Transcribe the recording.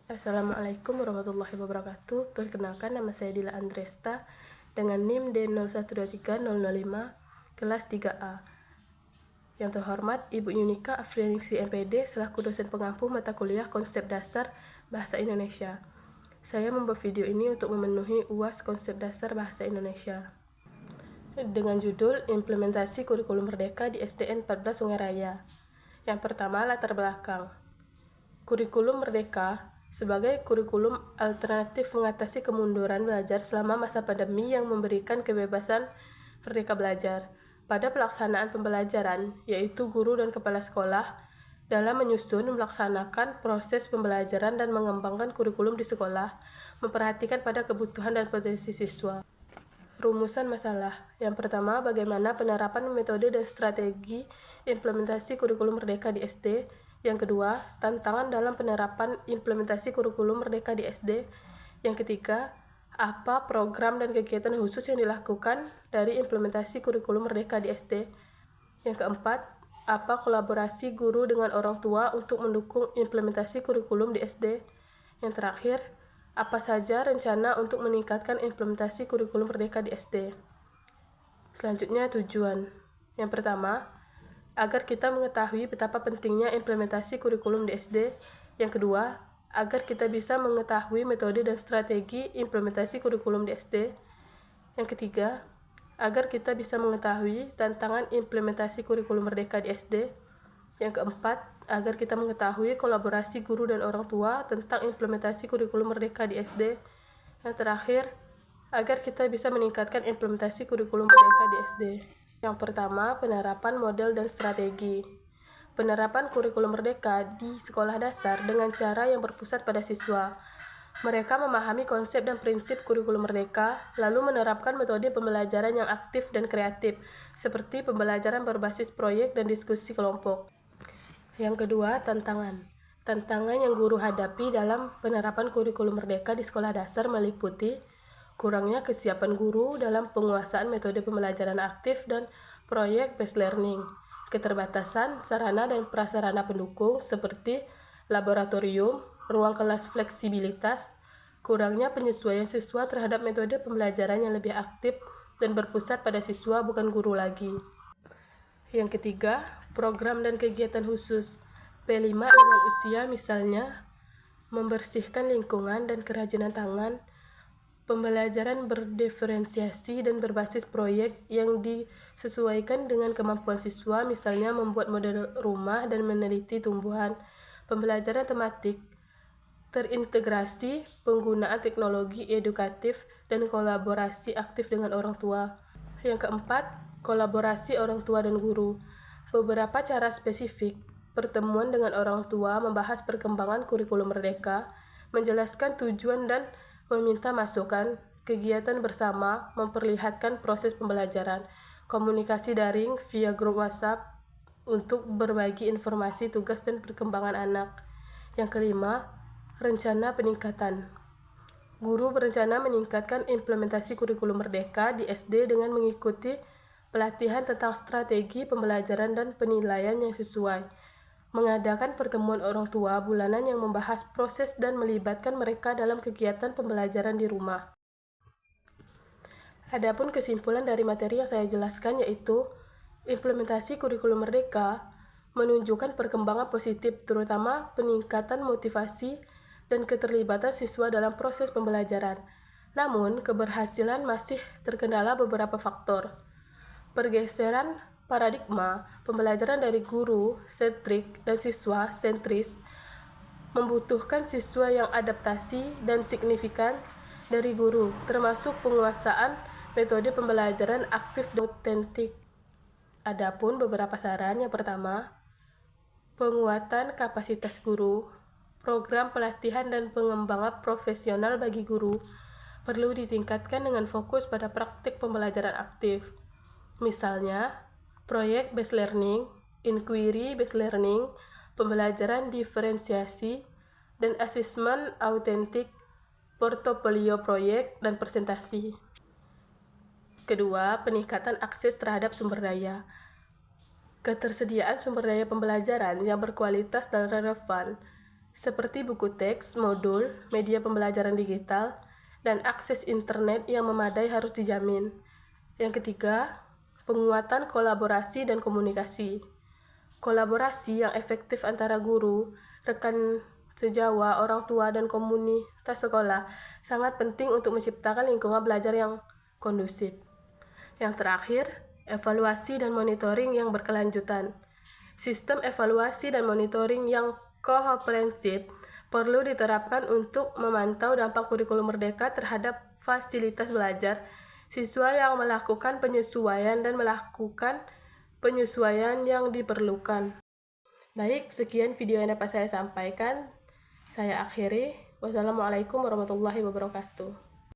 Assalamualaikum warahmatullahi wabarakatuh. Perkenalkan, nama saya Dila Andresta dengan NIM D01230005 kelas 3A. Yang terhormat Ibu Yunika Afrianingsi MPD selaku dosen pengampu mata kuliah Konsep Dasar Bahasa Indonesia. Saya membuat video ini untuk memenuhi UAS Konsep Dasar Bahasa Indonesia dengan judul Implementasi Kurikulum Merdeka di SDN 14 Sungai Raya. Yang pertama, latar belakang. Kurikulum Merdeka sebagai kurikulum alternatif mengatasi kemunduran belajar selama masa pandemi yang memberikan kebebasan merdeka belajar pada pelaksanaan pembelajaran, yaitu guru dan kepala sekolah dalam menyusun, melaksanakan proses pembelajaran dan mengembangkan kurikulum di sekolah, memperhatikan pada kebutuhan dan potensi siswa. Rumusan masalah. Yang pertama, bagaimana penerapan metode dan strategi implementasi kurikulum merdeka di SD. Yang kedua, tantangan dalam penerapan implementasi kurikulum merdeka di SD. Yang ketiga, apa program dan kegiatan khusus yang dilakukan dari implementasi kurikulum merdeka di SD. Yang keempat, apa kolaborasi guru dengan orang tua untuk mendukung implementasi kurikulum di SD. Yang terakhir, apa saja rencana untuk meningkatkan implementasi kurikulum merdeka di SD. Selanjutnya, tujuan. Yang pertama, agar kita mengetahui betapa pentingnya implementasi kurikulum di SD. Yang kedua, agar kita bisa mengetahui metode dan strategi implementasi kurikulum di SD. Yang ketiga, agar kita bisa mengetahui tantangan implementasi kurikulum merdeka di SD. Yang keempat, agar kita mengetahui kolaborasi guru dan orang tua tentang implementasi kurikulum merdeka di SD. Yang terakhir, agar kita bisa meningkatkan implementasi kurikulum merdeka di SD. Yang pertama, penerapan model dan strategi. Penerapan kurikulum merdeka di sekolah dasar dengan cara yang berpusat pada siswa. Mereka memahami konsep dan prinsip kurikulum merdeka, lalu menerapkan metode pembelajaran yang aktif dan kreatif, seperti pembelajaran berbasis proyek dan diskusi kelompok. Yang kedua, tantangan. Tantangan yang guru hadapi dalam penerapan kurikulum merdeka di sekolah dasar meliputi kurangnya kesiapan guru dalam penguasaan metode pembelajaran aktif dan proyek based learning, keterbatasan sarana dan prasarana pendukung seperti laboratorium, ruang kelas fleksibilitas, kurangnya penyesuaian siswa terhadap metode pembelajaran yang lebih aktif dan berpusat pada siswa bukan guru lagi. Yang ketiga, program dan kegiatan khusus. P5 dengan usia misalnya membersihkan lingkungan dan kerajinan tangan, pembelajaran berdiferensiasi dan berbasis proyek yang disesuaikan dengan kemampuan siswa, misalnya membuat model rumah dan meneliti tumbuhan, pembelajaran tematik, terintegrasi, penggunaan teknologi edukatif, dan kolaborasi aktif dengan orang tua. Yang keempat, kolaborasi orang tua dan guru. Beberapa cara spesifik. Pertemuan dengan orang tua membahas perkembangan kurikulum merdeka, menjelaskan tujuan dan meminta masukan, kegiatan bersama, memperlihatkan proses pembelajaran, komunikasi daring via grup WhatsApp untuk berbagi informasi tugas dan perkembangan anak. Yang kelima, rencana peningkatan. Guru berencana meningkatkan implementasi kurikulum merdeka di SD dengan mengikuti pelatihan tentang strategi pembelajaran dan penilaian yang sesuai, mengadakan pertemuan orang tua bulanan yang membahas proses dan melibatkan mereka dalam kegiatan pembelajaran di rumah. Adapun kesimpulan dari materi yang saya jelaskan yaitu implementasi kurikulum merdeka menunjukkan perkembangan positif, terutama peningkatan motivasi dan keterlibatan siswa dalam proses pembelajaran. Namun, keberhasilan masih terkendala beberapa faktor. Pergeseran paradigma pembelajaran dari guru sentrik dan siswa sentris membutuhkan siswa yang adaptasi dan signifikan dari guru, termasuk penguasaan metode pembelajaran aktif dan otentik. Adapun beberapa saran. Yang pertama, penguatan kapasitas guru. Program pelatihan dan pengembangan profesional bagi guru perlu ditingkatkan dengan fokus pada praktik pembelajaran aktif. Misalnya, proyek based learning, inquiry based learning, pembelajaran diferensiasi, dan asesmen autentik, portofolio proyek, dan presentasi. Kedua, peningkatan akses terhadap sumber daya. Ketersediaan sumber daya pembelajaran yang berkualitas dan relevan, seperti buku teks, modul, media pembelajaran digital, dan akses internet yang memadai harus dijamin. Yang ketiga, penguatan kolaborasi dan komunikasi. Kolaborasi yang efektif antara guru, rekan sejawat, orang tua, dan komunitas sekolah sangat penting untuk menciptakan lingkungan belajar yang kondusif. Yang terakhir, evaluasi dan monitoring yang berkelanjutan. Sistem evaluasi dan monitoring yang komprehensif perlu diterapkan untuk memantau dampak kurikulum merdeka terhadap fasilitas belajar siswa yang melakukan penyesuaian dan melakukan penyesuaian yang diperlukan. Baik, sekian video yang dapat saya sampaikan. Saya akhiri. Wassalamualaikum warahmatullahi wabarakatuh.